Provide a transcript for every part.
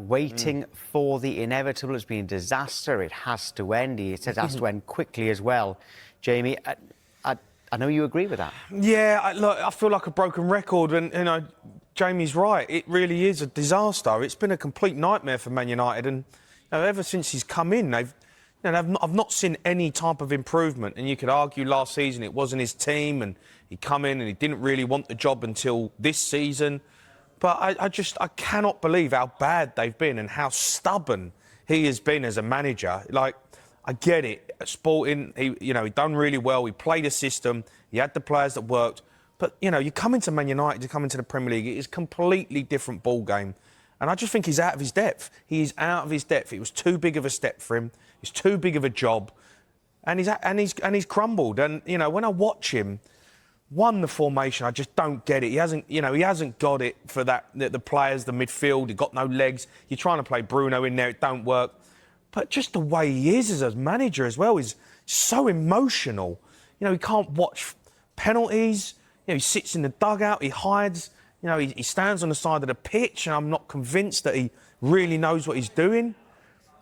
waiting for the inevitable. It's been a disaster. It has to end. He says it has to end quickly as well. Jamie, I know you agree with that. Yeah, look, I feel like a broken record, and Jamie's right. It really is a disaster. It's been a complete nightmare for Man United, and ever since he's come in, I've not seen any type of improvement. And you could argue last season it wasn't his team, and he come in and he didn't really want the job until this season. But I cannot believe how bad they've been and how stubborn he has been as a manager. Like, I get it. At Sporting, he done really well. He played a system. He had the players that worked. But, you come into Man United, you come into the Premier League, it's a completely different ball game. And I just think he's out of his depth. He is out of his depth. It was too big of a step for him. It's too big of a job. And he's crumbled. And, when I watch him, the formation, I just don't get it. He hasn't got it for the players, the midfield. He's got no legs. You're trying to play Bruno in there, it don't work. But just the way he is as a manager as well is so emotional. He can't watch penalties. He sits in the dugout, he hides. He stands on the side of the pitch, and I'm not convinced that he really knows what he's doing.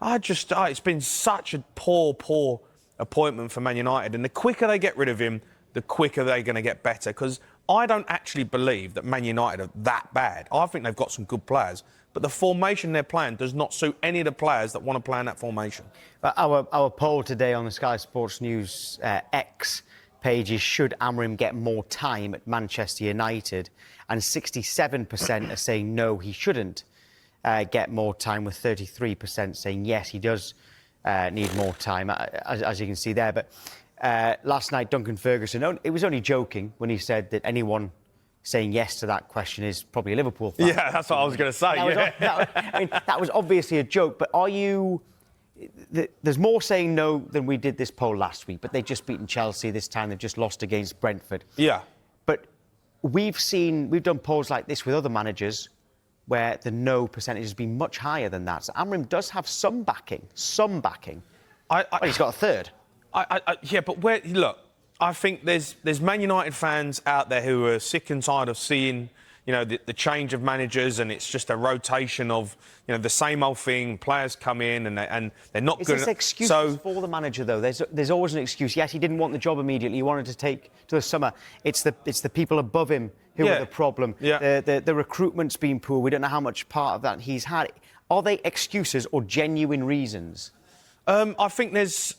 It's been such a poor appointment for Man United. And the quicker they get rid of him, the quicker they're going to get better. Because I don't actually believe that Man United are that bad. I think they've got some good players. But the formation they're playing does not suit any of the players that want to play in that formation. Our poll today on the Sky Sports News X page is, should Amorim get more time at Manchester United? And 67% are saying no, he shouldn't get more time, with 33% saying yes, he does need more time, as you can see there. But last night, Duncan Ferguson, it was only joking when he said that anyone saying yes to that question is probably a Liverpool fan. Yeah, that's what I was going to say. That was obviously a joke, but are you... There's more saying no than we did this poll last week, but they've just beaten Chelsea this time. They've just lost against Brentford. Yeah. But we've done polls like this with other managers where the no percentage has been much higher than that. So Amorim does have some backing. Well, he's got a third. Yeah, but look, I think there's Man United fans out there who are sick and tired of seeing the change of managers, and it's just a rotation of the same old thing. Players come in and they're not good. It's excuses for the manager, though. There's always an excuse. Yes, he didn't want the job immediately. He wanted to take to the summer. It's the people above him who are the problem. Yeah. The recruitment's been poor. We don't know how much part of that he's had. Are they excuses or genuine reasons? I think there's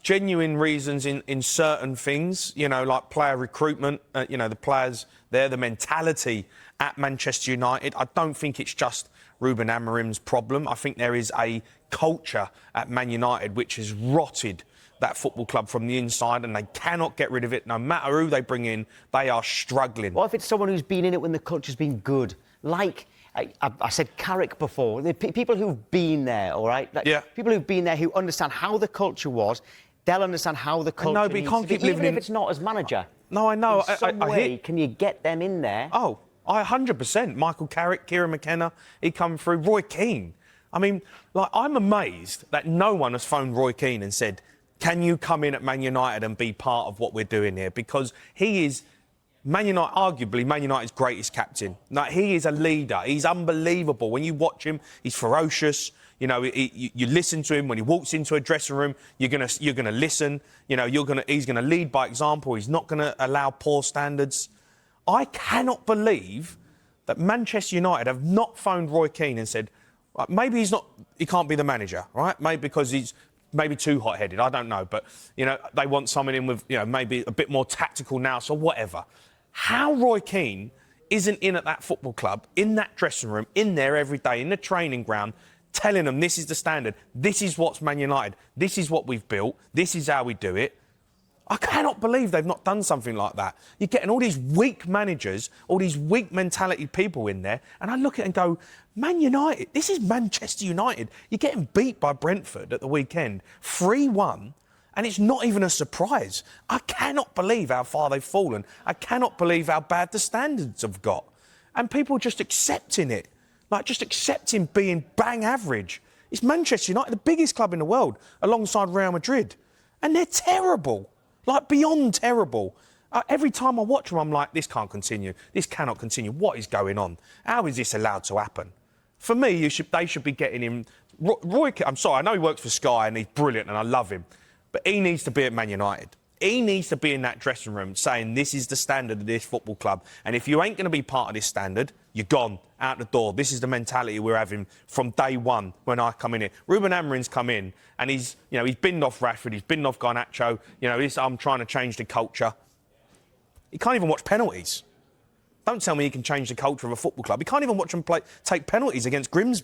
genuine reasons in certain things, like player recruitment, the players there, the mentality at Manchester United. I don't think it's just Ruben Amorim's problem. I think there is a culture at Man United which has rotted that football club from the inside, and they cannot get rid of it. No matter who they bring in, they are struggling. What if it's someone who's been in it when the culture's been good? Like... I said Carrick before. The people who've been there, all right? People who've been there who understand how the culture was, they'll understand how the culture No, but you can't keep living even if it's not as manager. No, I know. In some way, can you get them in there? Oh, 100%. Michael Carrick, Kieran McKenna, he come through. Roy Keane. I mean, I'm amazed that no one has phoned Roy Keane and said, can you come in at Man United and be part of what we're doing here? Because he is... arguably Man United's greatest captain. He is a leader. He's unbelievable. When you watch him, he's ferocious. You listen to him when he walks into a dressing room. You're gonna listen. He's gonna lead by example. He's not gonna allow poor standards. I cannot believe that Manchester United have not phoned Roy Keane and said, maybe he can't be the manager, right? Maybe because he's maybe too hot-headed. I don't know, but they want someone in with maybe a bit more tactical now, so whatever. How Roy Keane isn't in at that football club, in that dressing room, in there every day, in the training ground, telling them this is the standard, this is what's Man United, this is what we've built, this is how we do it. I cannot believe they've not done something like that. You're getting all these weak managers, all these weak mentality people in there, and I look at it and go, Man United, this is Manchester United. You're getting beat by Brentford at the weekend, 3-1. And it's not even a surprise. I cannot believe how far they've fallen. I cannot believe how bad the standards have got. And people just accepting it. Just accepting being bang average. It's Manchester United, the biggest club in the world, alongside Real Madrid. And they're terrible. Beyond terrible. Every time I watch them, I'm like, this can't continue. This cannot continue. What is going on? How is this allowed to happen? For me, they should be getting him. Roy, I'm sorry, I know he works for Sky and he's brilliant and I love him, but he needs to be at Man United. He needs to be in that dressing room saying this is the standard of this football club. And if you ain't going to be part of this standard, you're gone, out the door. This is the mentality we're having from day one when I come in here. Ruben Amorim's come in and he's binned off Rashford, he's binned off Garnacho. I'm trying to change the culture. He can't even watch penalties. Don't tell me he can change the culture of a football club. He can't even watch them take penalties against Grimsby.